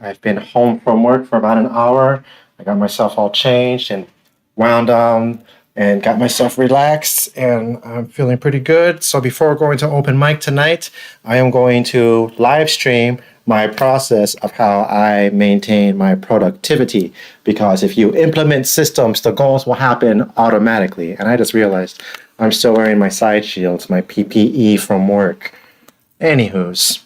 I've been home from work for about an hour. I got myself all changed and wound down and got myself relaxed, and I'm feeling pretty good. So before going to open mic tonight, I am going to live stream my process of how I maintain my productivity. Because if you implement systems, the goals will happen automatically. And I just realized I'm still wearing my side shields, my PPE from work. Anywho's.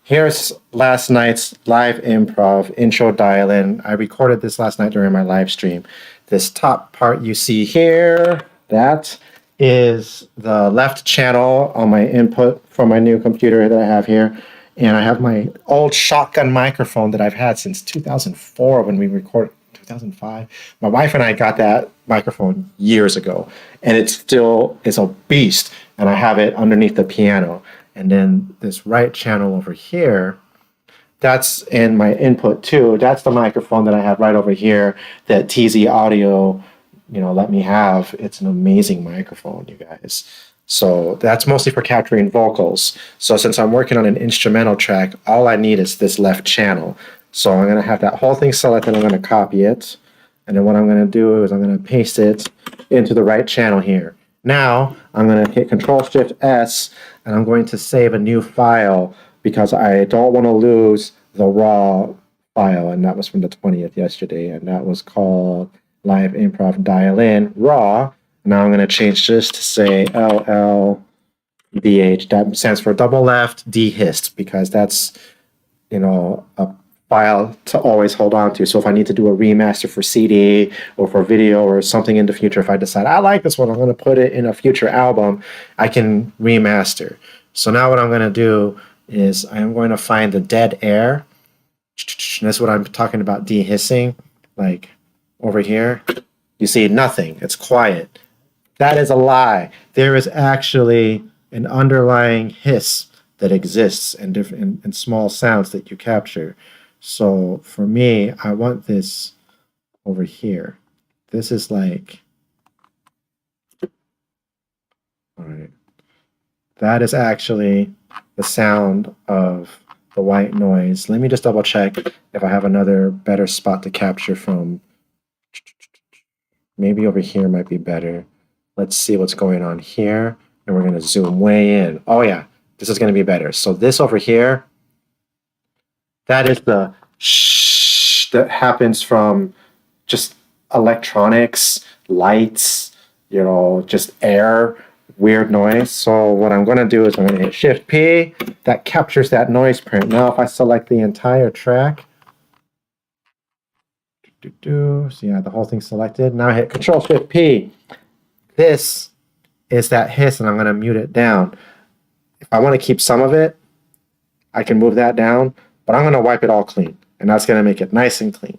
Here's last night's live improv intro dial-in. I recorded this last night during my live stream. This top part you see here, that is the left channel on my input from my new computer that I have here. And I have my old shotgun microphone that I've had since 2004 when we recorded, 2005. My wife and I got that microphone years ago, and it still is a beast. And I have it underneath the piano. And then this right channel over here, that's in my input too. That's the microphone that I have right over here that TZ Audio, let me have. It's an amazing microphone, you guys. So that's mostly for capturing vocals. So since I'm working on an instrumental track, all I need is this left channel. So I'm gonna have that whole thing selected. I'm gonna copy it. And then what I'm gonna do is I'm gonna paste it into the right channel here. Now I'm going to hit Control-Shift-S, and I'm going to save a new file because I don't want to lose the raw file, and that was from the 20th yesterday, and that was called Live Improv Dial-In Raw. Now I'm going to change this to say LLDH. That stands for double left dehist, because that's a file to always hold on to. So if I need to do a remaster for CD or for video or something in the future, if I decide I like this one, I'm going to put it in a future album, I can remaster. So now what I'm going to do is I'm going to find the dead air. And that's what I'm talking about dehissing. Like over here, you see nothing. It's quiet. That is a lie. There is actually an underlying hiss that exists and different and small sounds that you capture. So for me, I want this over here. This is like, all right, that is actually the sound of the white noise. Let me just double check if I have another better spot to capture from. Maybe over here might be better. Let's see what's going on here. And we're going to zoom way in. Oh yeah, this is going to be better. So this over here, that is the shh that happens from just electronics, lights, just air, weird noise. So what I'm going to do is I'm going to hit Shift P. That captures that noise print. Now if I select the entire track, so yeah, the whole thing's selected. Now I hit Control Shift P. This is that hiss, and I'm going to mute it down. If I want to keep some of it, I can move that down, but I'm going to wipe it all clean, and that's going to make it nice and clean.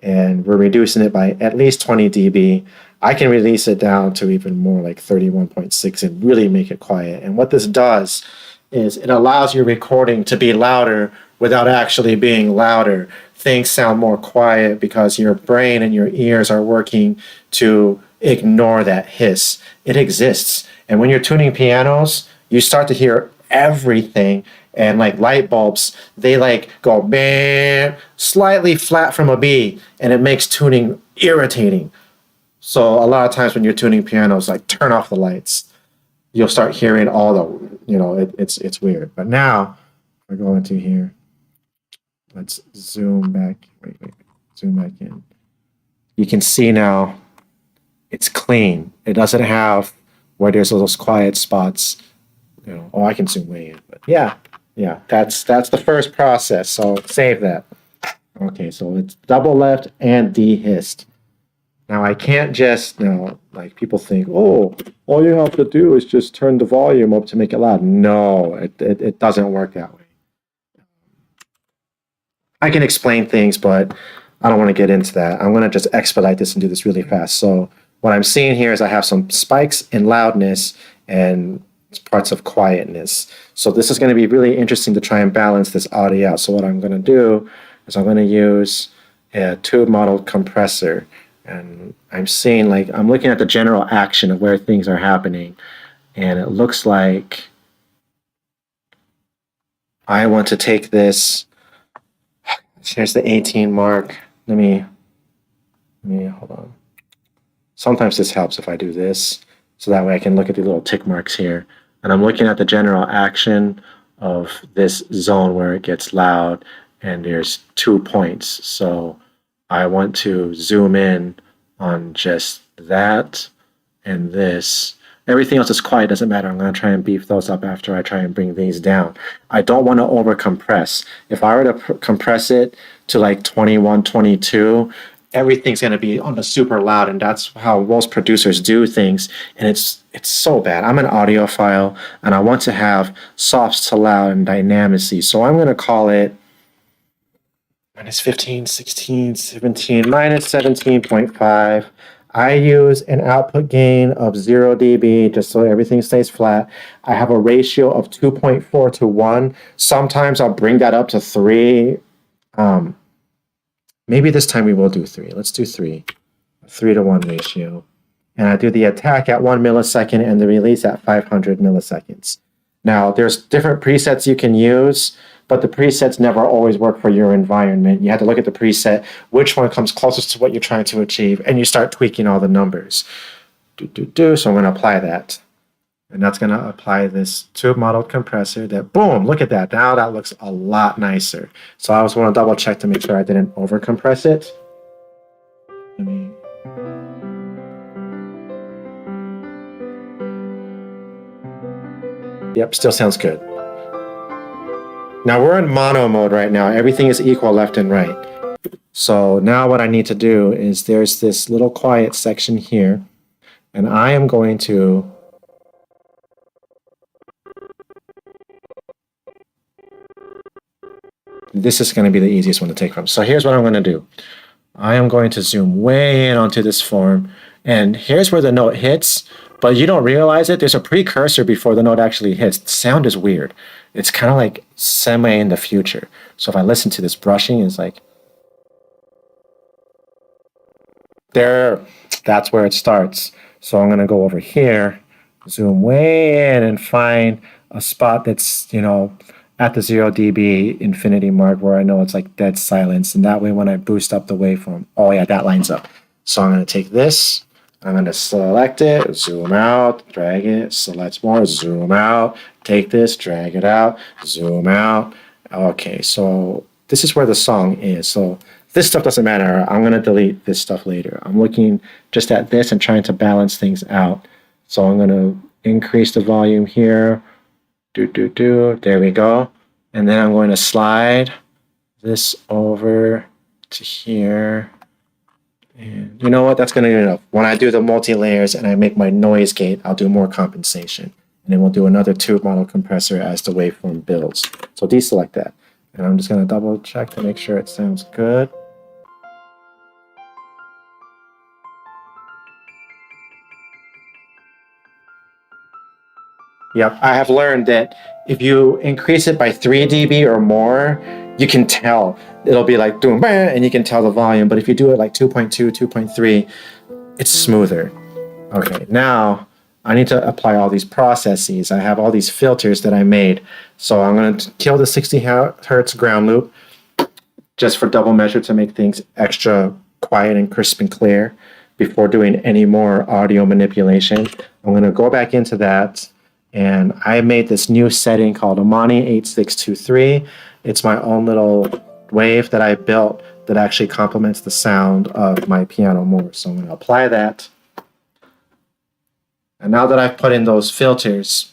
And we're reducing it by at least 20 dB. I can release it down to even more, like 31.6, and really make it quiet. And what this does is it allows your recording to be louder without actually being louder. Things sound more quiet because your brain and your ears are working to ignore that hiss. It exists. And when you're tuning pianos, you start to hear everything. And like light bulbs, they like go bam, slightly flat from a B, and it makes tuning irritating. So a lot of times when you're tuning pianos, like turn off the lights. You'll start hearing all the, it's weird. But now we're going to here. Let's zoom back. Wait, zoom back in. You can see now it's clean. It doesn't have where there's those quiet spots. Oh, I can zoom way in, but yeah, that's the first process. So save that. Okay, so it's double left and dehissed. Now I can't just, like people think, oh, all you have to do is just turn the volume up to make it loud. No, it doesn't work that way. I can explain things, but I don't want to get into that. I'm going to just expedite this and do this really fast. So what I'm seeing here is I have some spikes in loudness and parts of quietness. So this is going to be really interesting to try and balance this audio out. So what I'm going to do is I'm going to use a tube model compressor. And I'm seeing, I'm looking at the general action of where things are happening. And it looks like I want to take this Here's the 18 mark. Let me hold on. Sometimes this helps if I do this, so that way I can look at the little tick marks here. And I'm looking at the general action of this zone where it gets loud, and there's 2 points. So I want to zoom in on just that and this. Everything else is quiet, doesn't matter. I'm going to try and beef those up after I try and bring these down. I don't want to over compress. If I were to compress it to like 21, 22, everything's going to be on the super loud, and that's how most producers do things, and it's so bad. I'm an audiophile, and I want to have softs to loud and dynamicy, so I'm going to call it minus 15, 16, 17, minus 17.5. I use an output gain of 0 dB just so everything stays flat. I have a ratio of 2.4 to 1. Sometimes I'll bring that up to 3. Maybe this time we will do 3. Let's do 3. 3 to 1 ratio. And I do the attack at 1 millisecond and the release at 500 milliseconds. Now, there's different presets you can use, but the presets never always work for your environment. You have to look at the preset, which one comes closest to what you're trying to achieve, and you start tweaking all the numbers. So I'm going to apply that. And that's going to apply this tube modeled compressor that, boom, look at that. Now that looks a lot nicer. So I also want to double check to make sure I didn't over compress it. Let me... Yep, still sounds good. Now we're in mono mode right now. Everything is equal left and right. So now what I need to do is there's this little quiet section here, and I am going to this is going to be the easiest one to take from. So here's what I'm going to do. I am going to zoom way in onto this form, and here's where the note hits, but you don't realize it. There's a precursor before the note actually hits. The sound is weird. It's kind of like semi in the future. So if I listen to this brushing, it's like there, that's where it starts. So I'm going to go over here, zoom way in and find a spot that's, you know, at the 0 dB infinity mark where I know it's like dead silence. And that way when I boost up the waveform, oh yeah, that lines up. So I'm going to take this, I'm going to select it, zoom out, drag it, select more, zoom out, take this, drag it out, zoom out. Okay, so this is where the song is. So this stuff doesn't matter. I'm going to delete this stuff later. I'm looking just at this and trying to balance things out. So I'm going to increase the volume here. There we go. And then I'm going to slide this over to here. And you know what? That's going to be enough. When I do the multi-layers and I make my noise gate, I'll do more compensation. And then we'll do another tube model compressor as the waveform builds. So deselect that. And I'm just going to double check to make sure it sounds good. Yep, I have learned that if you increase it by 3 dB or more, you can tell. It'll be like doom, and you can tell the volume. But if you do it like 2.2, 2.3, it's smoother. Okay, now I need to apply all these processes. I have all these filters that I made. So I'm going to kill the 60 hertz ground loop just for double measure to make things extra quiet and crisp and clear before doing any more audio manipulation. I'm going to go back into that. And I made this new setting called Amani 8623. It's my own little wave that I built that actually complements the sound of my piano more. So I'm going to apply that. And now that I've put in those filters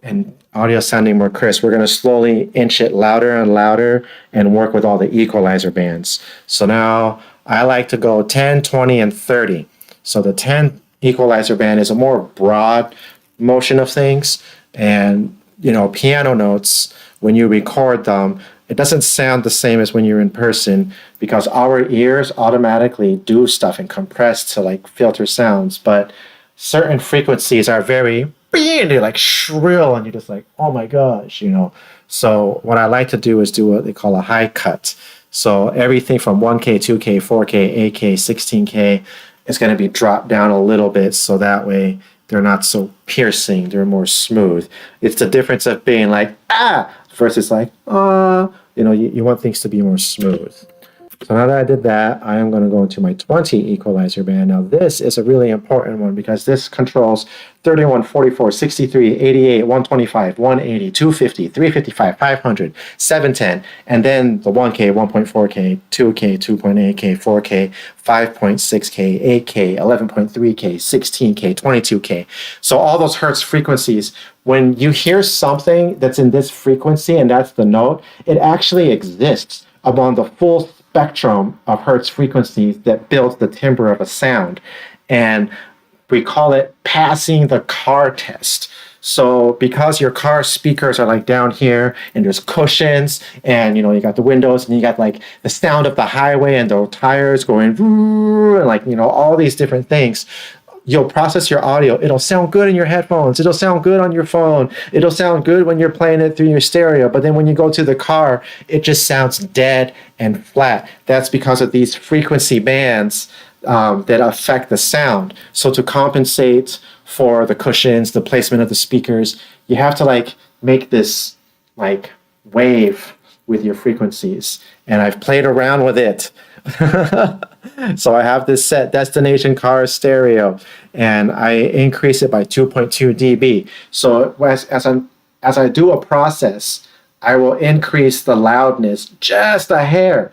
and audio sounding more crisp, we're going to slowly inch it louder and louder and work with all the equalizer bands. So now I like to go 10, 20, and 30. So the 10 equalizer band is a more broad motion of things, and you know, piano notes, when you record them, it doesn't sound the same as when you're in person because our ears automatically do stuff and compress to like filter sounds, but certain frequencies are very, they're like shrill and you're just like, oh my gosh, you know. So what I like to do is do what they call a high cut. So everything from 1K, 2K, 4K, 8K, 16K is going to be dropped down a little bit, so that way they're not so piercing, they're more smooth. It's the difference of being like, ah, versus like, you want things to be more smooth. So now that I did that, I am going to go into my 20 equalizer band. Now this is a really important one because this controls 31, 44, 63, 88, 125, 180, 250, 355, 500, 710, and then the 1K, 1.4K, 2K, 2.8K, 4K, 5.6K, 8K, 11.3K, 16K, 22K. So all those hertz frequencies, when you hear something that's in this frequency and that's the note, it actually exists among the full spectrum of hertz frequencies that builds the timbre of a sound. And we call it passing the car test. So because your car speakers are like down here and there's cushions and you got the windows and you got like the sound of the highway and the tires going and like all these different things, you'll process your audio. It'll sound good in your headphones. It'll sound good on your phone. It'll sound good when you're playing it through your stereo. But then when you go to the car, it just sounds dead and flat. That's because of these frequency bands that affect the sound. So to compensate for the cushions, the placement of the speakers, you have to like make this like wave with your frequencies. And I've played around with it. So I have this set destination car stereo and I increase it by 2.2 dB. So as I do a process, I will increase the loudness just a hair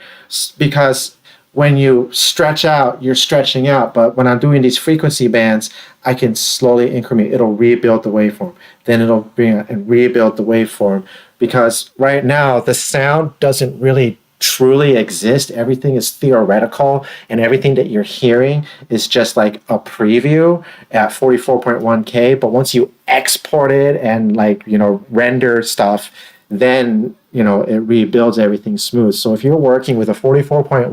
because when you stretch out, you're stretching out. But when I'm doing these frequency bands, I can slowly increment. It'll rebuild the waveform. Then it'll bring it and rebuild the waveform because right now the sound doesn't really truly exist. Everything is theoretical and everything that you're hearing is just like a preview at 44.1K. But once you export it and render stuff, then it rebuilds everything smooth. So if you're working with a 44.1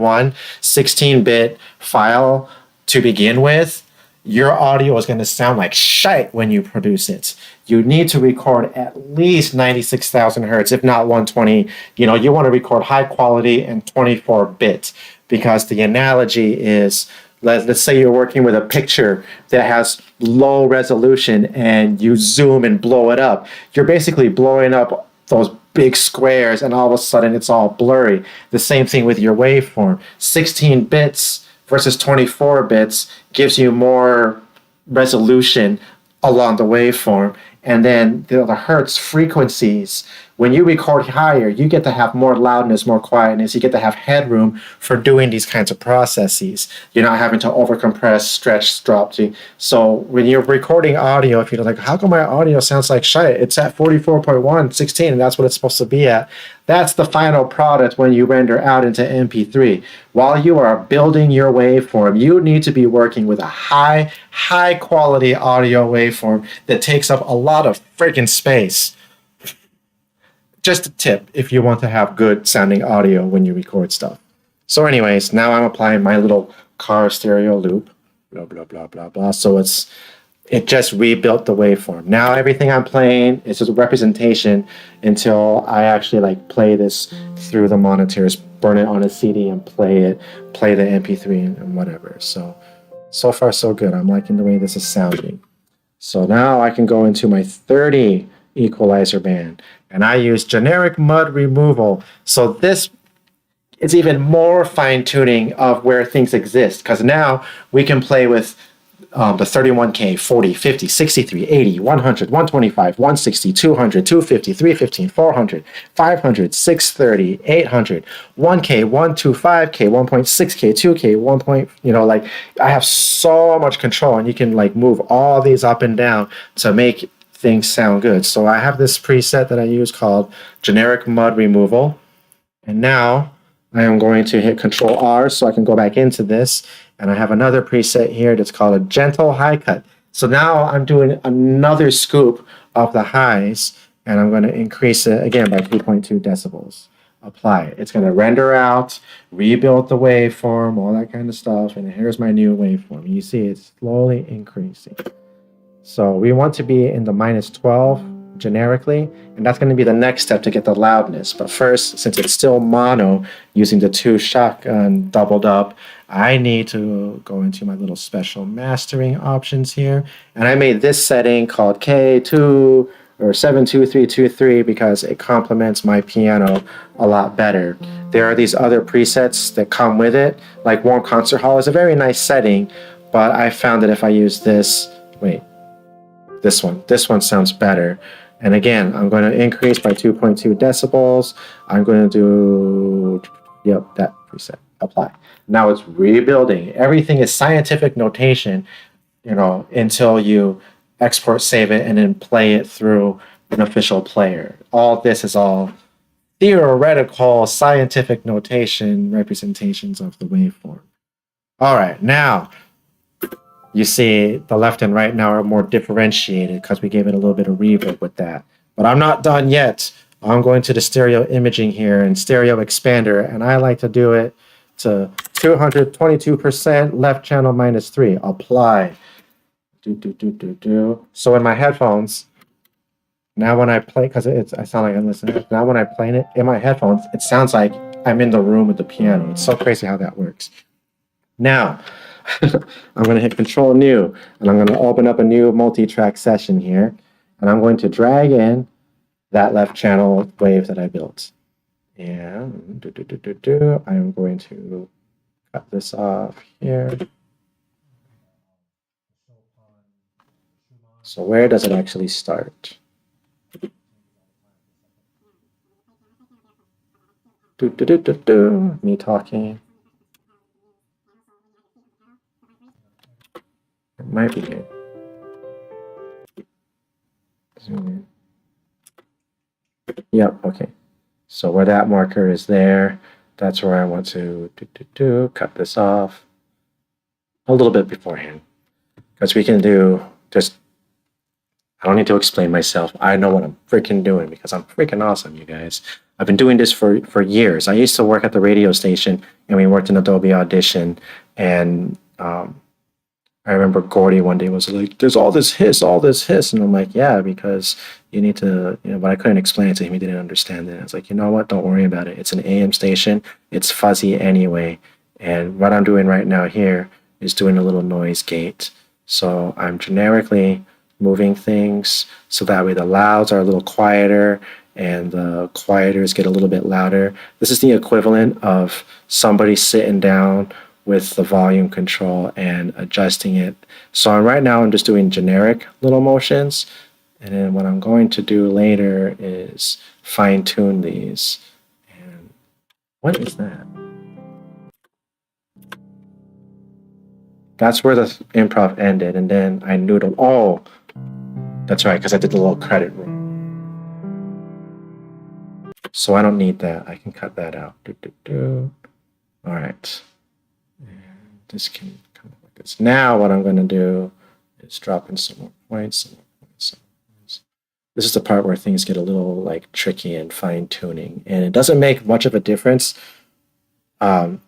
16-bit file to begin with, your audio is going to sound like shite when you produce it. You need to record at least 96,000 hertz, if not 120. You want to record high quality and 24-bit because the analogy is, let's say you're working with a picture that has low resolution and you zoom and blow it up. You're basically blowing up those big squares and all of a sudden it's all blurry. The same thing with your waveform. 16 bits versus 24 bits gives you more resolution along the waveform. And then the hertz frequencies, when you record higher, you get to have more loudness, more quietness. You get to have headroom for doing these kinds of processes. You're not having to overcompress, stretch, drop. So when you're recording audio, if you're like, how come my audio sounds like shit? It's at 44.1, 16, and that's what it's supposed to be at. That's the final product when you render out into MP3. While you are building your waveform, you need to be working with a high quality audio waveform that takes up a lot of freaking space. Just a tip if you want to have good sounding audio when you record stuff. So anyways, now I'm applying my little car stereo loop, blah, blah, blah, blah, blah. So it just rebuilt the waveform. Now everything I'm playing is just a representation until I actually play this through the monitors, burn it on a CD and play the MP3 and whatever. So far so good. I'm liking the way this is sounding. So now I can go into my 30 equalizer band and I use generic mud removal. So this is even more fine tuning of where things exist because now we can play with the 31K, 40, 50, 63, 80, 100, 125, 160, 200, 250, 315, 400, 500, 630, 800, 1K, 125K, 1.6K, 2K, 1. I have so much control and you can move all these up and down to make things sound good. So I have this preset that I use called generic mud removal. And now I am going to hit Control R so I can go back into this. And I have another preset here that's called a gentle high cut. So now I'm doing another scoop of the highs and I'm going to increase it again by 2.2 decibels. Apply it. It's going to render out, rebuild the waveform, all that kind of stuff. And here's my new waveform. You see it's slowly increasing. So we want to be in the -12 generically, and that's going to be the next step to get the loudness. But first, since it's still mono, using the 2 shotgun doubled up, I need to go into my little special mastering options here. And I made this setting called K2 or 72323 because it complements my piano a lot better. There are these other presets that come with it, like Warm Concert Hall is a very nice setting, but I found that if I use this, this one sounds better. And again, I'm going to increase by 2.2 decibels. I'm going to do, yep, that preset, apply. Now it's rebuilding. Everything is scientific notation, until you export, save it, and then play it through an official player. All this is all theoretical scientific notation representations of the waveform. All right, now you see the left and right now are more differentiated because we gave it a little bit of reverb with that. But I'm not done yet. I'm going to the stereo imaging here and stereo expander, and I like to do it to 222% left channel -3. Apply. So in my headphones, now when I play, because I sound like I'm listening. Now when I play it in my headphones, it sounds like I'm in the room with the piano. It's so crazy how that works. Now, I'm going to hit Control New, and I'm going to open up a new multi-track session here, and I'm going to drag in that left channel wave that I built. And I'm going to cut this off here. So where does it actually start? Me talking. It might be good. Zoom in. Yep, okay. So where that marker is there, that's where I want to cut this off a little bit beforehand. Because we can do just, I don't need to explain myself. I know what I'm freaking doing because I'm freaking awesome, you guys. I've been doing this for years. I used to work at the radio station and we worked in Adobe Audition, and I remember Gordy one day was like, there's all this hiss. And I'm like, yeah, because you need to, but I couldn't explain it to him. He didn't understand it. I was like, you know what? Don't worry about it. It's an AM station. It's fuzzy anyway. And what I'm doing right now here is doing a little noise gate. So I'm generically moving things so that way the louds are a little quieter and the quieters get a little bit louder. This is the equivalent of somebody sitting down with the volume control and adjusting it. So right now I'm just doing generic little motions, and then what I'm going to do later is fine tune these. And what is that? That's where the improv ended, and then I noodled. Oh, that's right, because I did the little credit roll. So I don't need that. I can cut that out. All right. This can come like this. Now what I'm going to do is drop in some more points. This is the part where things get a little like tricky and fine tuning, and it doesn't make much of a difference when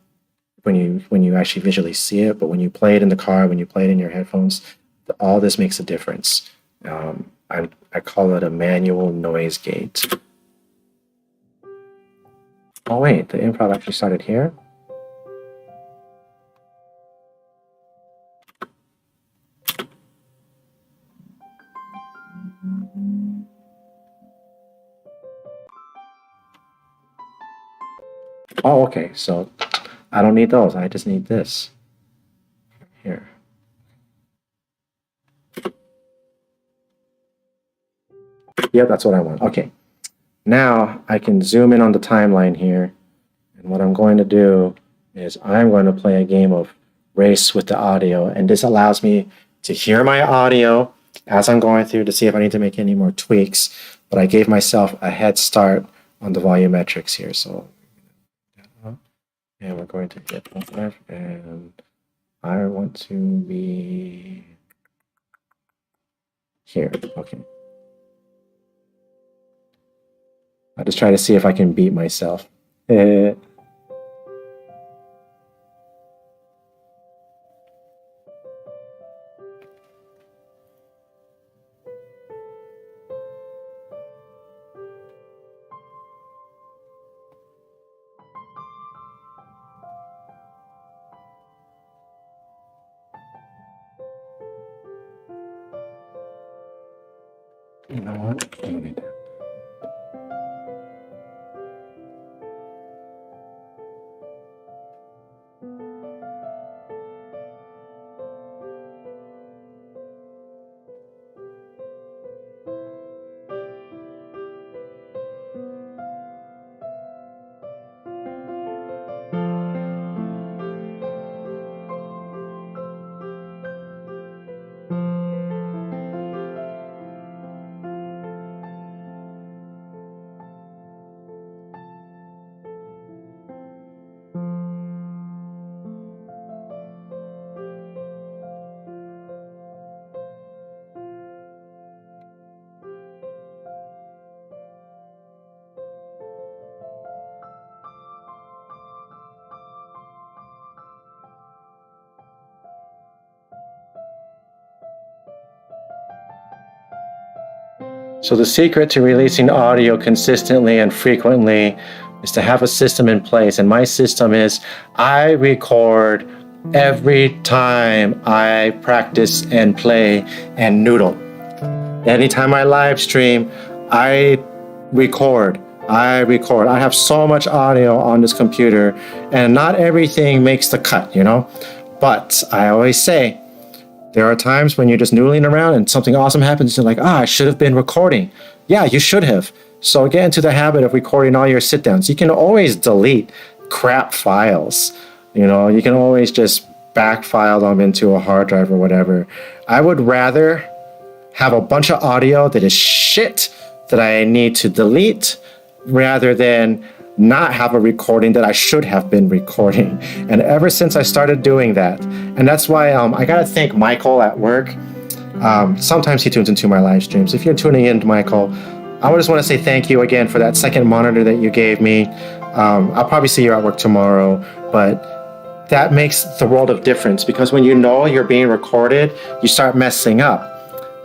you actually visually see it. But when you play it in the car, when you play it in your headphones, all this makes a difference. I call it a manual noise gate. Oh wait, the improv actually started here. Oh, okay, so I don't need those. I just need this here. Yep, that's what I want. Okay. Now I can zoom in on the timeline here. And what I'm going to do is I'm going to play a game of race with the audio. And this allows me to hear my audio as I'm going through to see if I need to make any more tweaks. But I gave myself a head start on the volumetrics here. So, and we're going to hit F, and I want to be here. Okay. I just try to see if I can beat myself. You know what? I don't need that. So the secret to releasing audio consistently and frequently is to have a system in place. And my system is I record every time I practice and play and noodle. Anytime I live stream, I record. I have so much audio on this computer, and not everything makes the cut, you know? But I always say, there are times when you're just noodling around and something awesome happens. You're like, I should have been recording. Yeah, you should have. So get into the habit of recording all your sit downs. You can always delete crap files. You know, you can always just backfile them into a hard drive or whatever. I would rather have a bunch of audio that is shit that I need to delete rather than not have a recording that I should have been recording. And ever since I started doing that, and that's why I gotta thank Michael at work. Sometimes he tunes into my live streams. If you're tuning in, Michael, I just want to say thank you again for that second monitor that you gave me. I'll probably see you at work tomorrow, but that makes the world of difference, because when you know you're being recorded, you start messing up.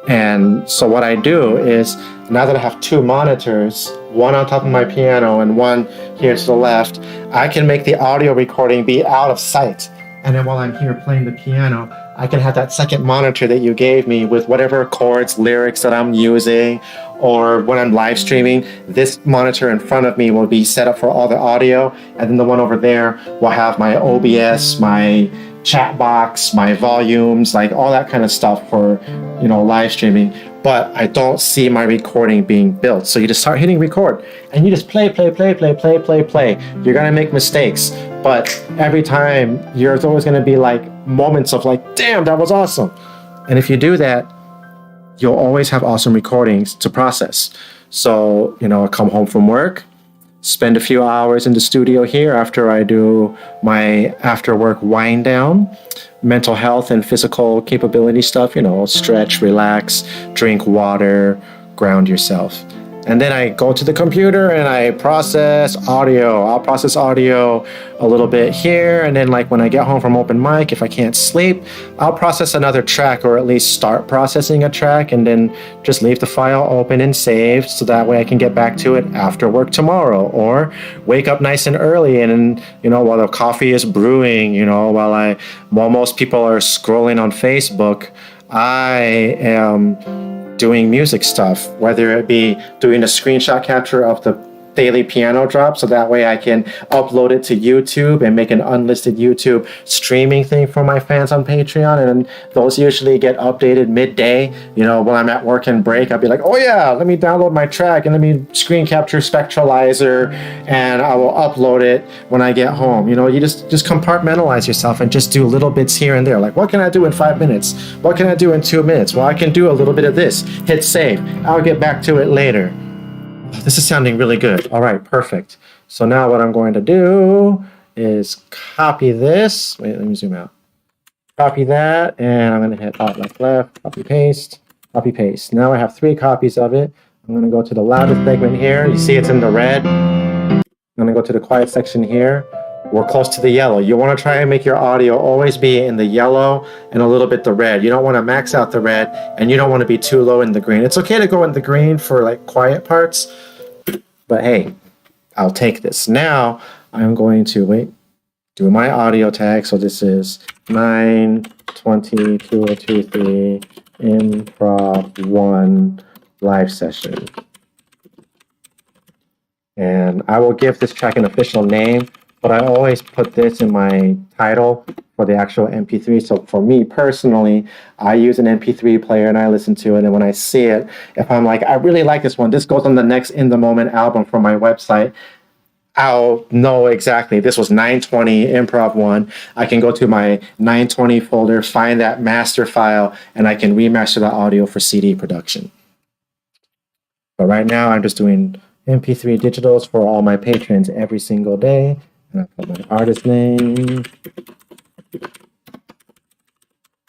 And so what I do is, now that I have two monitors, one on top of my piano and one here to the left, I can make the audio recording be out of sight. And then while I'm here playing the piano, I can have that second monitor that you gave me with whatever chords, lyrics that I'm using, or when I'm live streaming, this monitor in front of me will be set up for all the audio, and then the one over there will have my OBS, my chat box, my volumes, like all that kind of stuff for, you know, live streaming. But I don't see my recording being built. So you just start hitting record and you just play. You're gonna make mistakes, but every time there's always gonna be like moments of like, damn, that was awesome. And if you do that, you'll always have awesome recordings to process. So, you know, I come home from work, spend a few hours in the studio here after I do my after work wind down, mental health and physical capability stuff, you know, stretch, relax, drink water, ground yourself. And then I go to the computer and I process audio. I'll process audio a little bit here. And then like when I get home from open mic, if I can't sleep, I'll process another track, or at least start processing a track, and then just leave the file open and saved, so that way I can get back to it after work tomorrow, or wake up nice and early and, you know, while the coffee is brewing, you know, while most people are scrolling on Facebook, I am doing music stuff, whether it be doing a screenshot capture of the daily piano drop, so that way I can upload it to YouTube and make an unlisted YouTube streaming thing for my fans on Patreon. And those usually get updated midday. You know, when I'm at work and break, I'll be like, oh yeah, let me download my track and let me screen capture Spectralizer, and I will upload it when I get home. You know, you just compartmentalize yourself and just do little bits here and there. Like, what can I do in 5 minutes? What can I do in 2 minutes? Well, I can do a little bit of this. Hit save. I'll get back to it later. This is sounding really good. All right, perfect. So now what I'm going to do is copy this. Wait, let me zoom out. Copy that, and I'm going to hit Alt, left, copy, paste, copy, paste. Now I have 3 copies of it. I'm going to go to the loudest segment here. You see it's in the red. I'm going to go to the quiet section here. We're close to the yellow. You want to try and make your audio always be in the yellow and a little bit the red. You don't want to max out the red, and you don't want to be too low in the green. It's okay to go in the green for like quiet parts, but hey, I'll take this. Now I'm going to do my audio tag. So this is 9:20 2023 improv 1 live session. And I will give this track an official name, but I always put this in my title for the actual MP3. So for me personally, I use an MP3 player and I listen to it. And when I see it, if I'm like, I really like this one, this goes on the next In the Moment album from my website, I'll know exactly this was 920 Improv 1. I can go to my 920 folder, find that master file, and I can remaster the audio for CD production. But right now, I'm just doing MP3 digitals for all my patrons every single day. And I put my artist name.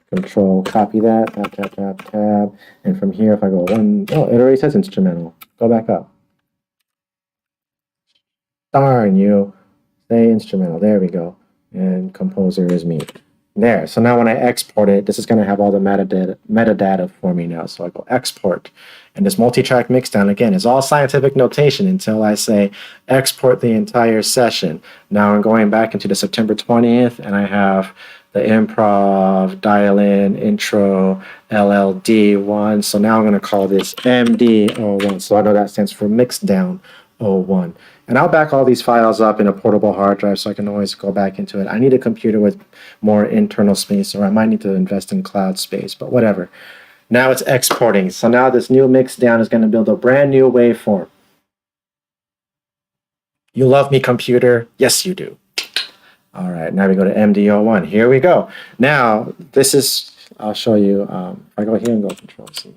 Control, copy that, tab, tab, tab, tab. And from here, if I go it already says instrumental. Go back up. Darn you. Say instrumental. There we go. And composer is me. There. So now when I export it, this is going to have all the metadata for me now. So I go export. And this multi-track mixdown, again, is all scientific notation until I say export the entire session. Now I'm going back into the September 20th, and I have the improv, dial-in, intro, LLD1. So now I'm going to call this MD01. So I know that stands for Mixdown 01. And I'll back all these files up in a portable hard drive so I can always go back into it. I need a computer with more internal space, or I might need to invest in cloud space, but whatever. Now it's exporting. So now this new Mixdown is going to build a brand new waveform. You love me, computer? Yes, you do. All right, now we go to MD01. Here we go. Now, this is, I'll show you. If I go here and go Control C.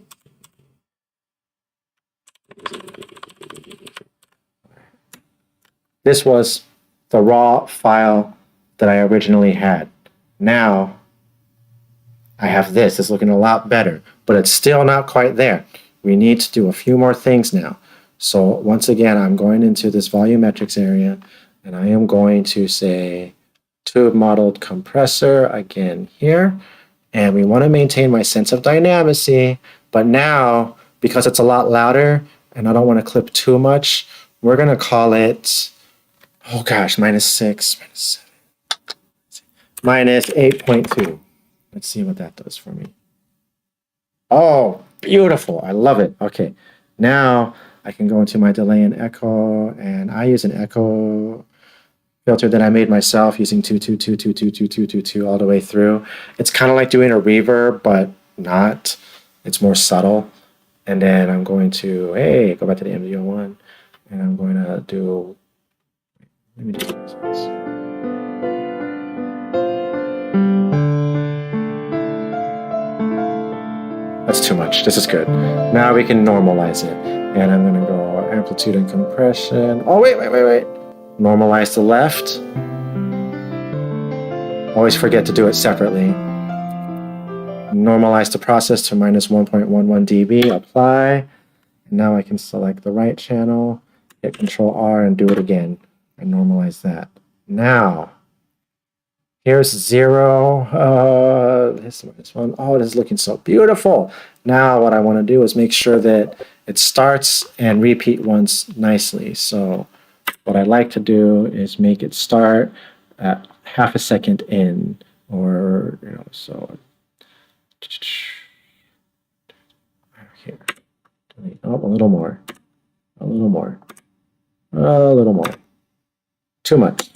This was the raw file that I originally had. Now, I have this. It's looking a lot better, but it's still not quite there. We need to do a few more things now. So once again, I'm going into this volumetrics area, and I am going to say tube modeled compressor again here. And we want to maintain my sense of dynamicy, but now, because it's a lot louder, and I don't want to clip too much, we're going to call it, oh gosh, -6, -7, -8.2. Let's see what that does for me. Oh, beautiful. I love it. Okay. Now I can go into my delay and echo, and I use an echo filter that I made myself using 222222222 all the way through. It's kind of like doing a reverb, but not. It's more subtle. And then I'm going to, hey, go back to the MD01, and I'm going to do, let me do this. That's too much. This is good. Now we can normalize it. And I'm going to go amplitude and compression. Oh, wait. Normalize the left. Always forget to do it separately. Normalize the process to -1.11 dB. Apply. And now I can select the right channel, hit Control R, and do it again. And normalize that. Now, here's 0. This one. Oh, it is looking so beautiful. Now what I want to do is make sure that it starts and repeat once nicely. So what I like to do is make it start at half a second in, or, so here. Oh, a little more. Too much.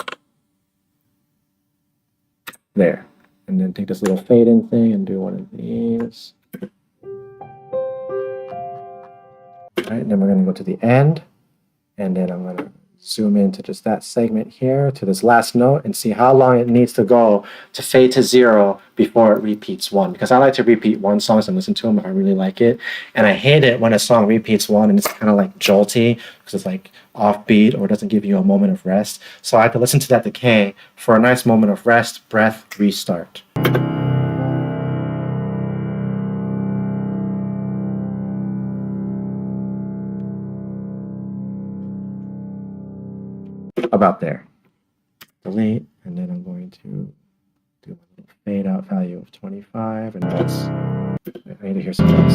There. And then take this little fade in thing and do one of these. All right, then we're going to go to the end, and then I'm going to zoom into just that segment here to this last note and see how long it needs to go to fade to 0 before it repeats 1. Because I like to repeat 1 songs and listen to them if I really like it. And I hate it when a song repeats 1 and it's kind of like jolty because it's like offbeat or doesn't give you a moment of rest. So I have to listen to that decay for a nice moment of rest, breath, restart. About there. Delete, and then I'm going to do a little fade out value of 25, and that's, I need to hear some notes.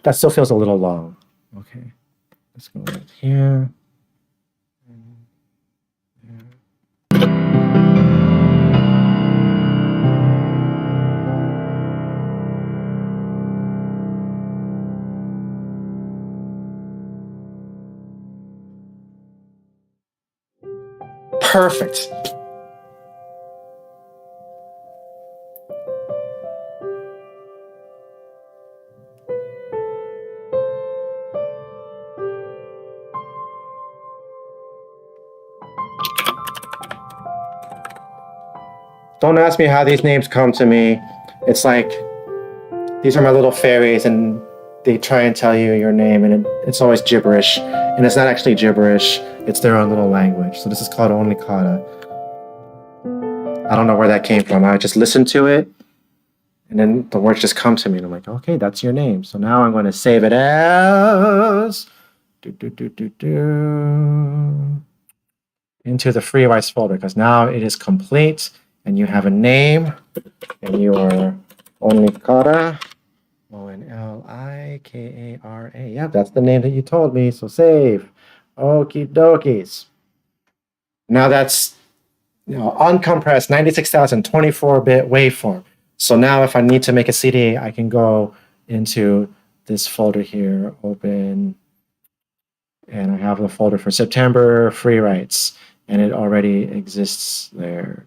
That still feels a little long. Okay, let's go right here. And Perfect. Don't ask me how these names come to me. It's like, these are my little fairies, and they try and tell you your name, and it's always gibberish. And it's not actually gibberish, it's their own little language. So this is called Only Kata. I don't know where that came from. I just listened to it, and then the words just come to me, and I'm like, okay, that's your name. So now I'm going to save it as into the FreeRights folder, because now it is complete, and you have a name, and you are Only Kara. Onlikara. Yeah, that's the name that you told me. So save. Okie dokies. Now that's uncompressed 96,024-bit waveform. So now if I need to make a CD, I can go into this folder here, open, and I have the folder for September FreeRights, and it already exists there.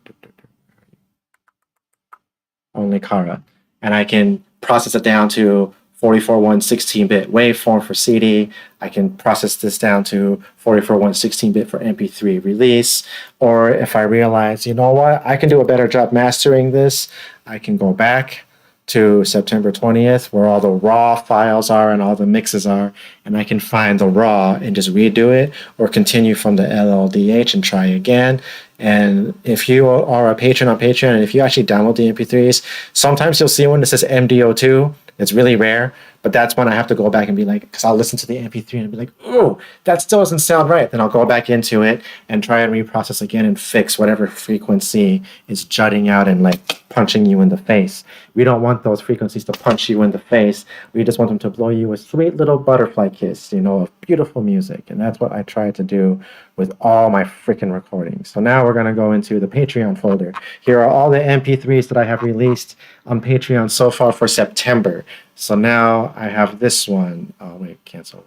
Only Kara. And I can process it down to 44.1 16-bit waveform for CD. I can process this down to 44.1 16-bit for MP3 release. Or if I realize, you know what, I can do a better job mastering this, I can go back to September 20th where all the raw files are and all the mixes are, and I can find the raw and just redo it, or continue from the LLDH and try again. And if you are a patron on Patreon, and if you actually download the MP3s, sometimes you'll see one that says MD02. It's really rare, but that's when I have to go back and be like, because I'll listen to the MP3 and be like, oh, that still doesn't sound right. Then I'll go back into it and try and reprocess again and fix whatever frequency is jutting out and like punching you in the face. We don't want those frequencies to punch you in the face. We just want them to blow you a sweet little butterfly kiss, of beautiful music. And that's what I try to do with all my freaking recordings. So now we're going to go into the Patreon folder. Here are all the MP3s that I have released on Patreon so far for September. So now I have this one. Oh, wait, cancel.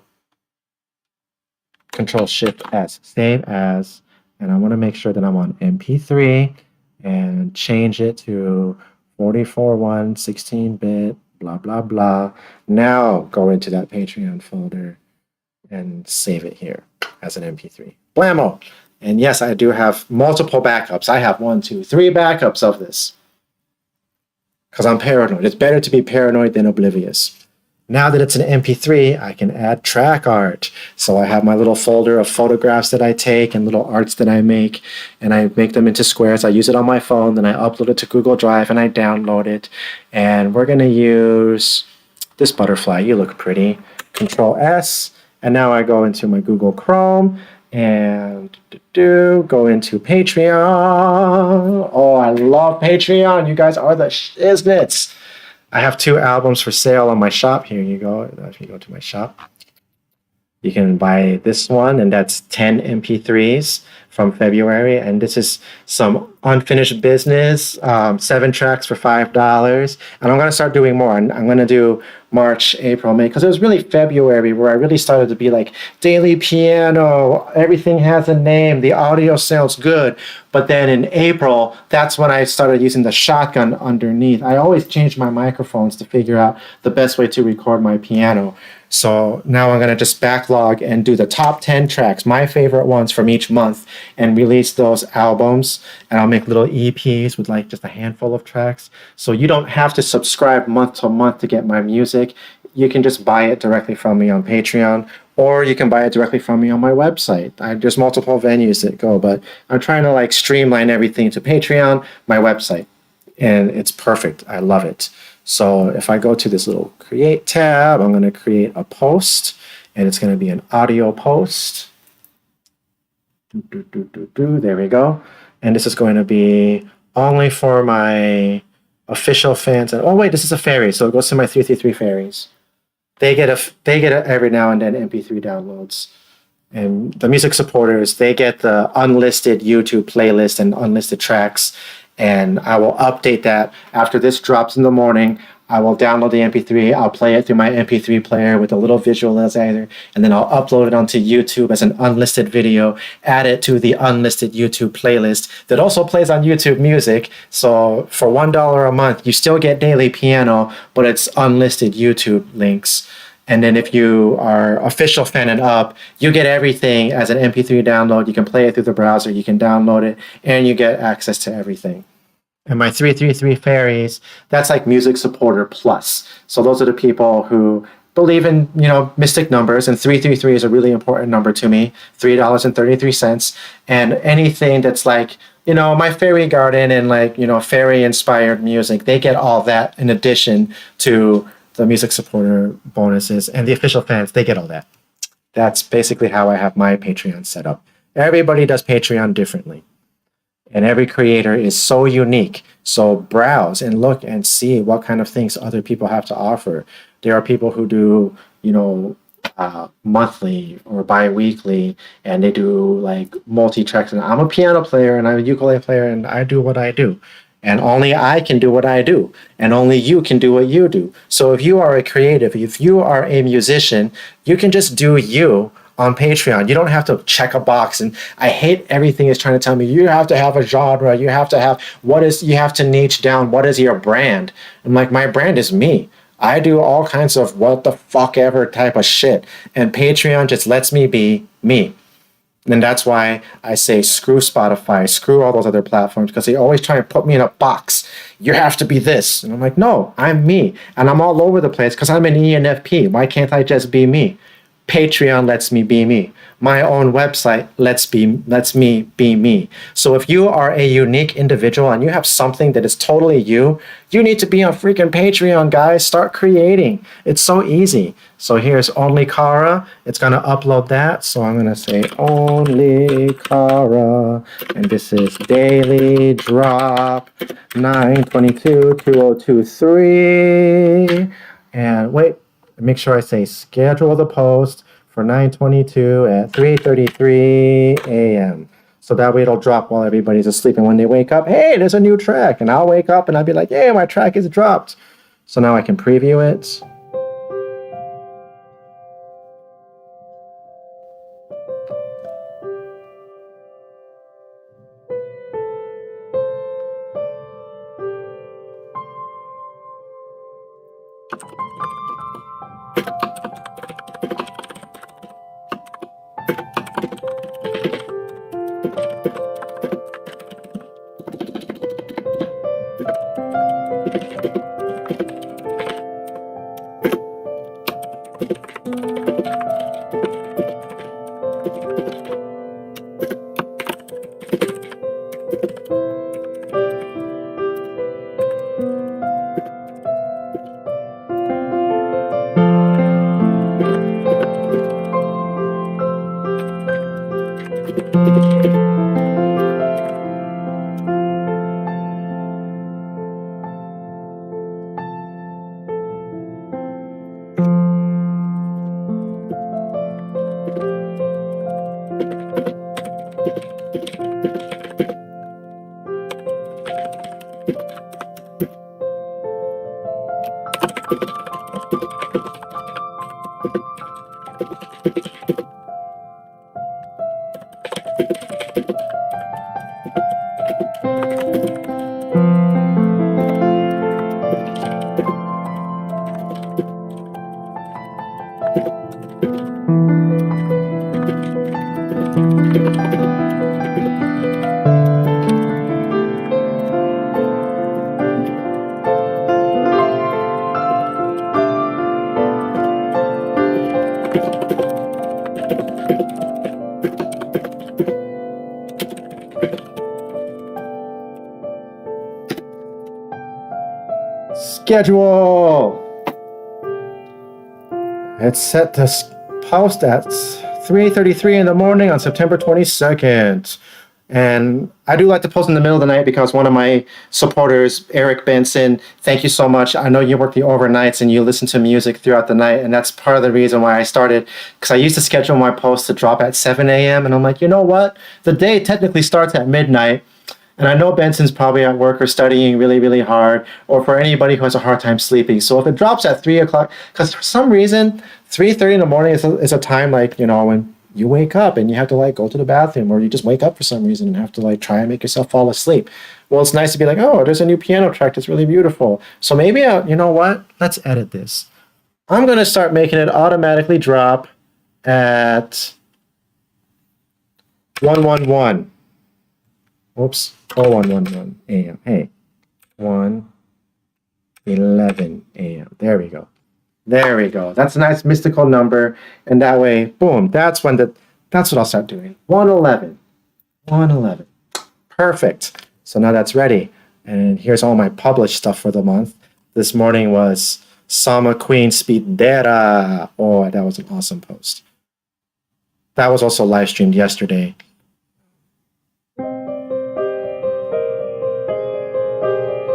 Control-Shift-S, save as, and I want to make sure that I'm on MP3 and change it to 44.1 16-bit, blah, blah, blah. Now go into that Patreon folder and save it here as an MP3. Blammo! And yes, I do have multiple backups. I have 1, 2, 3 backups of this. Because I'm paranoid. It's better to be paranoid than oblivious. Now that it's an MP3, I can add track art. So I have my little folder of photographs that I take and little arts that I make, and I make them into squares. I use it on my phone, then I upload it to Google Drive and I download it. And we're going to use this butterfly. You look pretty. Control S. And now I go into my Google Chrome and go into Patreon. Oh, I love Patreon. You guys are the shiznits. I have 2 albums for sale on my shop. Here you go. If you go to my shop, you can buy this one, and that's 10 MP3s from February. And this is some unfinished business, 7 tracks for $5. And I'm going to start doing more. I'm going to do March, April, May, because it was really February where I really started to be like, daily piano, everything has a name, the audio sounds good. But then in April, that's when I started using the shotgun underneath. I always change my microphones to figure out the best way to record my piano. So now I'm going to just backlog and do the top 10 tracks, my favorite ones from each month, and release those albums. And I'll make little EPs with like just a handful of tracks. So you don't have to subscribe month to month to get my music. You can just buy it directly from me on Patreon, or you can buy it directly from me on my website. There's multiple venues that go, but I'm trying to like streamline everything to Patreon, my website, and it's perfect. I love it. So if I go to this little create tab, I'm going to create a post, and it's going to be an audio post. There we go. And this is going to be only for my official fans. And oh wait, this is a fairy, so it goes to my 333 fairies. They get a every now and then MP3 downloads. And the music supporters, they get the unlisted YouTube playlist and unlisted tracks. And I will update that after this drops in the morning. I will download the MP3, I'll play it through my MP3 player with a little visualizer, and then I'll upload it onto YouTube as an unlisted video, add it to the unlisted YouTube playlist that also plays on YouTube Music. So for $1 a month, you still get daily piano, but it's unlisted YouTube links. And then if you are official fan and up, you get everything as an MP3 download. You can play it through the browser, you can download it, and you get access to everything. And my 333 fairies, that's like Music Supporter Plus. So those are the people who believe in, mystic numbers, and 333 is a really important number to me, $3.33. And anything that's like, my fairy garden and like, fairy inspired music, they get all that in addition to the Music Supporter bonuses, and the official fans, they get all that. That's basically how I have my Patreon set up. Everybody does Patreon differently. And every creator is so unique. So browse and look and see what kind of things other people have to offer. There are people who do, monthly or bi-weekly, and they do like multi-tracks. And I'm a piano player and I'm a ukulele player, and I do what I do. And only I can do what I do. And only you can do what you do. So if you are a creative, if you are a musician, you can just do you on Patreon. You don't have to check a box. And I hate everything is trying to tell me you have to have a genre, you have to niche down, what is your brand? I'm like, my brand is me. I do all kinds of what the fuck ever type of shit. And Patreon just lets me be me. And that's why I say screw Spotify, screw all those other platforms, because they always try and put me in a box. You have to be this. And I'm like, no, I'm me. And I'm all over the place because I'm an ENFP. Why can't I just be me? Patreon lets me be me. My own website lets me be me. So if you are a unique individual and you have something that is totally you, you need to be on freaking Patreon, guys. Start creating. It's so easy. So here's Only Kara. It's going to upload that. So I'm going to say Only Kara. And this is Daily Drop 9/22/2023. And wait. Make sure I say schedule the post for 9/22 at 3:33 a.m. So that way it'll drop while everybody's asleep. And when they wake up, hey, there's a new track. And I'll wake up and I'll be like, hey, my track is dropped. So now I can preview it. Schedule. It's set to post at 3:33 in the morning on September 22nd. And I do like to post in the middle of the night because one of my supporters, Eric Benson, thank you so much. I know you work the overnights and you listen to music throughout the night. And that's part of the reason why I started, because I used to schedule my posts to drop at 7 a.m. And I'm like, you know what? The day technically starts at midnight. And I know Benson's probably at work or studying really, really hard, or for anybody who has a hard time sleeping. So if it drops at 3 o'clock, because for some reason, 3:30 in the morning is a time like, when you wake up and you have to like go to the bathroom, or you just wake up for some reason and have to like try and make yourself fall asleep. Well, it's nice to be like, oh, there's a new piano track that's really beautiful. So maybe, you know what? Let's edit this. I'm going to start making it automatically drop at 111. Oops. 0111 a.m. Hey. 1:11 a.m. There we go. There we go. That's a nice mystical number. And that way, boom, that's what I'll start doing. 111. 111. Perfect. So now that's ready. And here's all my published stuff for the month. This morning was Sama Queen Speedera. Oh, that was an awesome post. That was also live streamed yesterday.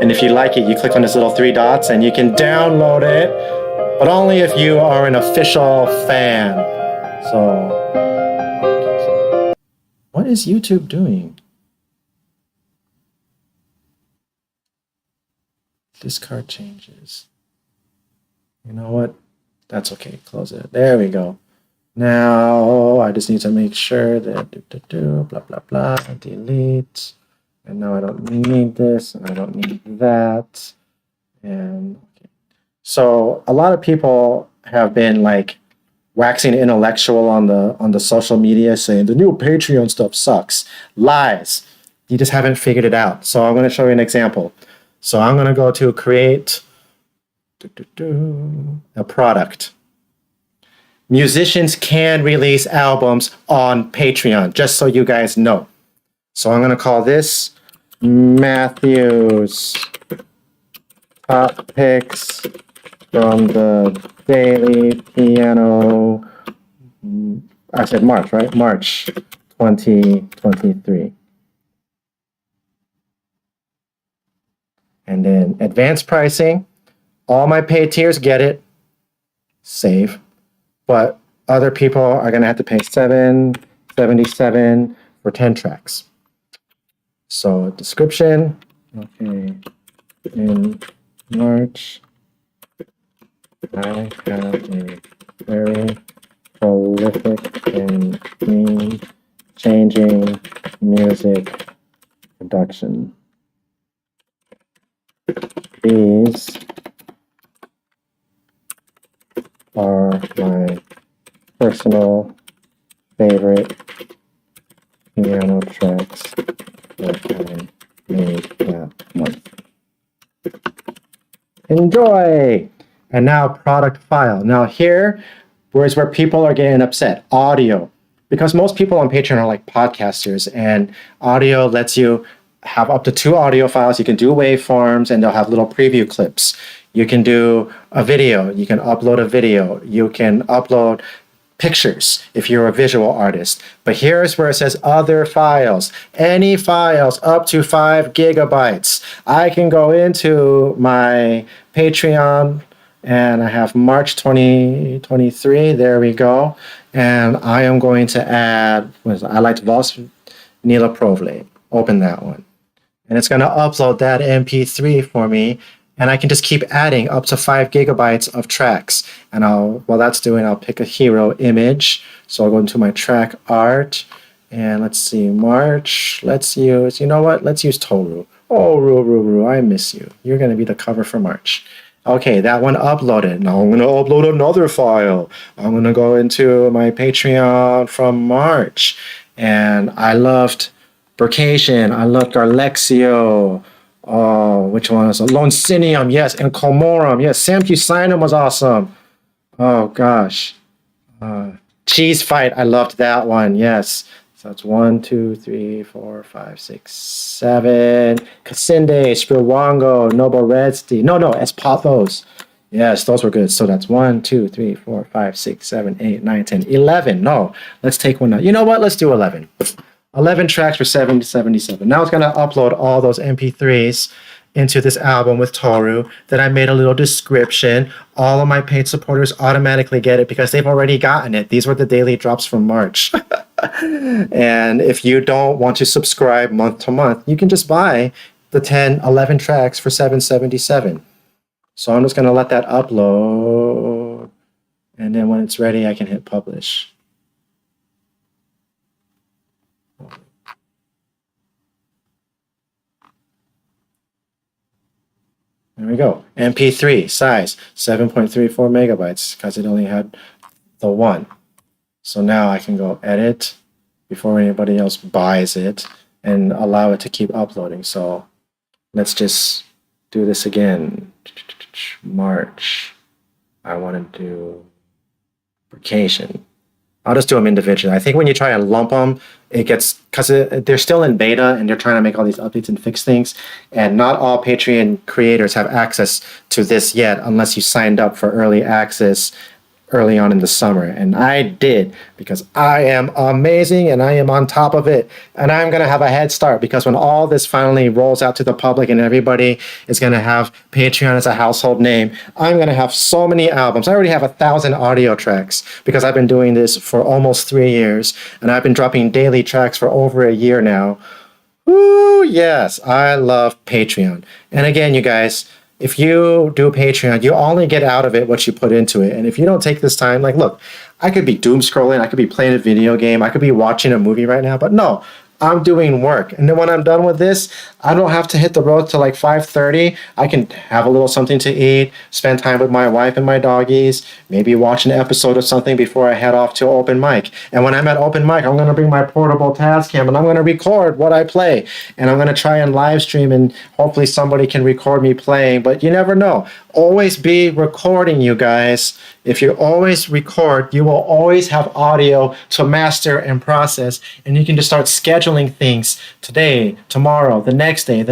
And if you like it, you click on this little 3 dots and you can download it, but only if you are an official fan. So, what is YouTube doing? Discard changes. You know what? That's okay. Close it. There we go. Now, I just need to make sure that blah, blah, blah, delete. And now I don't need this, and I don't need that. And okay. So a lot of people have been like waxing intellectual on the social media, saying the new Patreon stuff sucks. Lies. You just haven't figured it out. So I'm going to show you an example. So I'm going to go to create a product. Musicians can release albums on Patreon, just so you guys know. So I'm going to call this Matthew's Top Picks from the Daily Piano. I said March, right? March 2023. And then advanced pricing. All my paid tiers get it. Save. But other people are going to have to pay $7.77 for 10 tracks. So description, okay, in March, I have a very prolific and game-changing music production. These are my personal favorite piano tracks that I made that month. Enjoy! And now product file. Now here, whereas where people are getting upset, audio. Because most people on Patreon are like podcasters, and audio lets you have up to 2 audio files. You can do waveforms, and they'll have little preview clips. You can do a video. You can upload a video. You can upload pictures if you're a visual artist. But here's where it says other files. Any files up to 5 gigabytes. I can go into my Patreon, and I have March 2023. There we go. And I am going to add, I like Vals Nila Provle. Open that one. And it's going to upload that MP3 for me. And I can just keep adding up to 5 gigabytes of tracks. And while that's doing, I'll pick a hero image. So I'll go into my track art. And let's see, March. Let's use, you know what? Let's use Toru. Oh, Ru, I miss you. You're going to be the cover for March. Okay, that one uploaded. Now I'm going to upload another file. I'm going to go into my Patreon from March. And I loved Bercation. I loved Garlexio. Oh, which one is it? Loncinium, yes, and Comorum, yes. Sampucinum was awesome. Oh gosh, Cheese Fight, I loved that one. Yes, so it's 1, 2, 3, 4, 5, 6, 7. Cassinde, Spirwango, Noborezdi. No, Espathos. Yes, those were good. So that's 1, 2, 3, 4, 5, 6, 7, 8, 9, 10, 11. No, let's take one now. You know what? Let's do 11. 11 tracks for $7.77. Now it's going to upload all those MP3s into this album with Toru. Then I made a little description. All of my paid supporters automatically get it because they've already gotten it. These were the daily drops from March. And if you don't want to subscribe month to month, you can just buy the 10, 11 tracks for $7.77. So I'm just going to let that upload. And then when it's ready, I can hit publish. There we go. MP3 size 7.34 megabytes because it only had the one. So now I can go edit before anybody else buys it and allow it to keep uploading. So let's just do this again. March. I want to do vacation. I'll just do them individually. I think when you try and lump them, it gets, because they're still in beta and they're trying to make all these updates and fix things. And not all Patreon creators have access to this yet unless you signed up for early access early on in the summer. And I did because I am amazing and I am on top of it. And I'm going to have a head start because when all this finally rolls out to the public and everybody is going to have Patreon as a household name, I'm going to have so many albums. I already have 1,000 audio tracks because I've been doing this for almost 3 years and I've been dropping daily tracks for over a year now. Ooh, yes, I love Patreon. And again, you guys, if you do Patreon, you only get out of it what you put into it. And if you don't take this time, like, look, I could be doom scrolling, I could be playing a video game, I could be watching a movie right now, but no, I'm doing work. And then when I'm done with this, I don't have to hit the road till like 5:30. I can have a little something to eat, spend time with my wife and my doggies, maybe watch an episode of something before I head off to open mic. And when I'm at open mic, I'm going to bring my portable Tascam and I'm going to record what I play. And I'm going to try and live stream and hopefully somebody can record me playing, but you never know. Always be recording, you guys. If you always record, you will always have audio to master and process, and you can just start scheduling things today, tomorrow, the next day,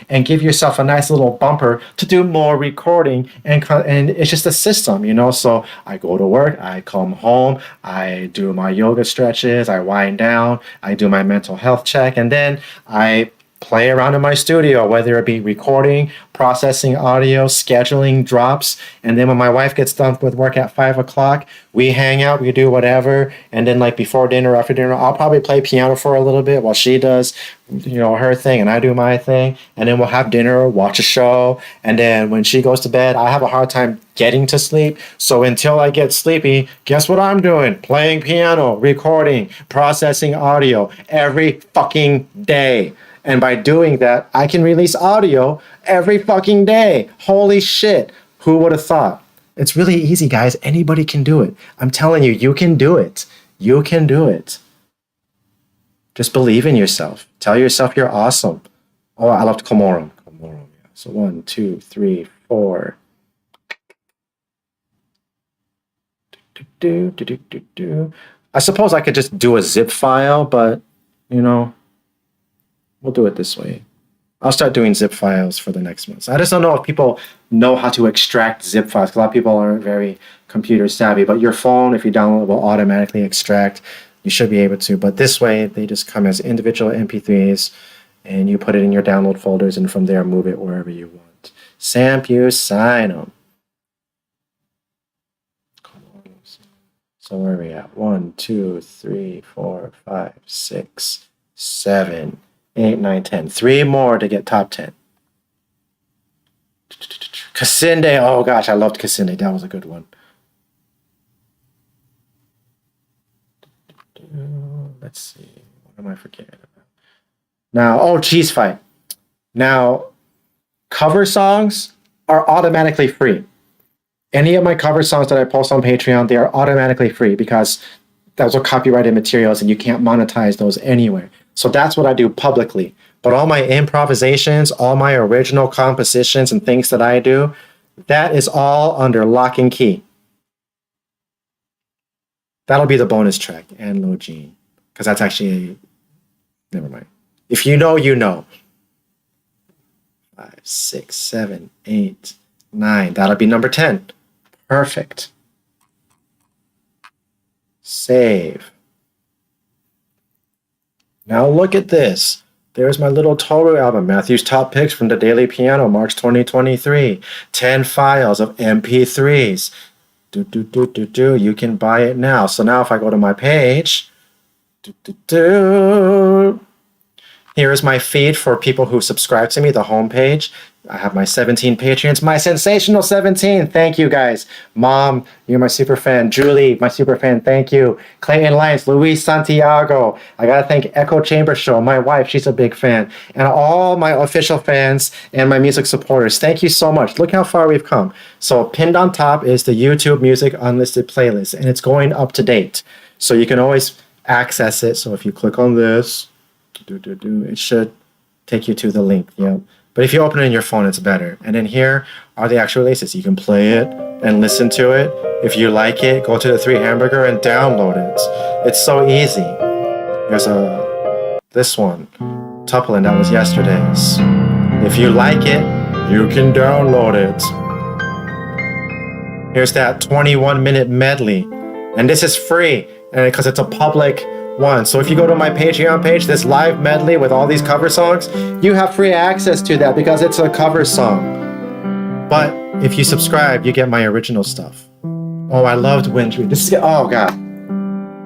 and give yourself a nice little bumper to do more recording. And it's just a system, you know. So I go to work, I come home, I do my yoga stretches, I wind down, I do my mental health check, and then I play around in my studio, whether it be recording, processing audio, scheduling drops. And then when my wife gets done with work at 5 o'clock, we hang out, we do whatever. And then like before dinner, after dinner, I'll probably play piano for a little bit while she does, you know, her thing and I do my thing. And then we'll have dinner, watch a show. And then when she goes to bed, I have a hard time getting to sleep. So until I get sleepy, guess what I'm doing? Playing piano, recording, processing audio every fucking day. And by doing that, I can release audio every fucking day. Holy shit. Who would have thought? It's really easy, guys. Anybody can do it. I'm telling you, you can do it. You can do it. Just believe in yourself. Tell yourself you're awesome. Oh, I loved Komorum. Komorum, yeah. So 1, 2, 3, 4. I suppose I could just do a zip file, but, you know, we'll do it this way. I'll start doing zip files for the next month. I just don't know if people know how to extract zip files, because a lot of people aren't very computer savvy. But your phone, if you download it, will automatically extract. You should be able to. But this way, they just come as individual MP3s, and you put it in your download folders, and from there, move it wherever you want. Sampusinum. So where are we at? 1, 2, 3, 4, 5, 6, 7, 8, 9, 10. 3 more to get top 10. Kasinde. Oh gosh, I loved Kasinde. That was a good one. Let's see. What am I forgetting about? Now, oh, Cheese Fight. Now, cover songs are automatically free. Any of my cover songs that I post on Patreon, they are automatically free because those are copyrighted materials and you can't monetize those anywhere. So that's what I do publicly. But all my improvisations, all my original compositions and things that I do, that is all under lock and key. That'll be the bonus track, and Low Gene, because that's actually, never mind. If you know, you know. 5, 6, 7, 8, 9. That'll be number 10. Perfect. Save. Now look at this. There's my little Toru album, Matthew's Top Picks from the Daily Piano, March 2023. 10 files of MP3s. You can buy it now. So now if I go to my page, Here is my feed for people who subscribe to me, the homepage. I have my 17 Patreons, my sensational 17. Thank you guys. Mom, you're my super fan. Julie, my super fan. Thank you. Clayton Lyons, Luis Santiago. I got to thank Echo Chamber Show, my wife. She's a big fan. And all my official fans and my music supporters. Thank you so much. Look how far we've come. So pinned on top is the YouTube Music Unlisted playlist, and it's going up to date. So you can always access it. So if you click on this, it should take you to the link. Yeah. But if you open it in your phone, it's better. And then here are the actual releases. You can play it and listen to it. If you like it, go to the 3 Hamburger and download it. It's so easy. There's this one, Tuplin, that was yesterday's. If you like it, you can download it. Here's that 21-minute medley. And this is free, and because it's a public one. So if you go to my Patreon page, this live medley with all these cover songs, you have free access to that because it's a cover song. But if you subscribe, you get my original stuff. Oh, I loved Wintry. Oh god.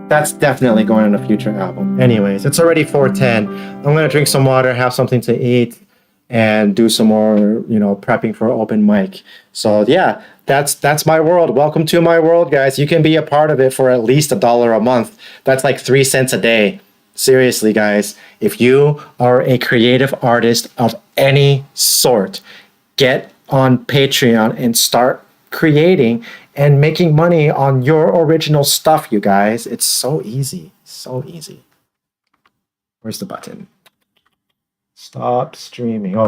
That's definitely going on a future album. Anyways, it's already 4:10. I'm gonna drink some water, have something to eat, and do some more, prepping for open mic. So yeah, that's my world. Welcome to my world, guys. You can be a part of it for at least $1 a month. That's like 3 cents a day. Seriously, guys, if you are a creative artist of any sort, get on Patreon and start creating and making money on your original stuff, you guys. It's so easy. So easy. Where's the button? Stop streaming. Oh,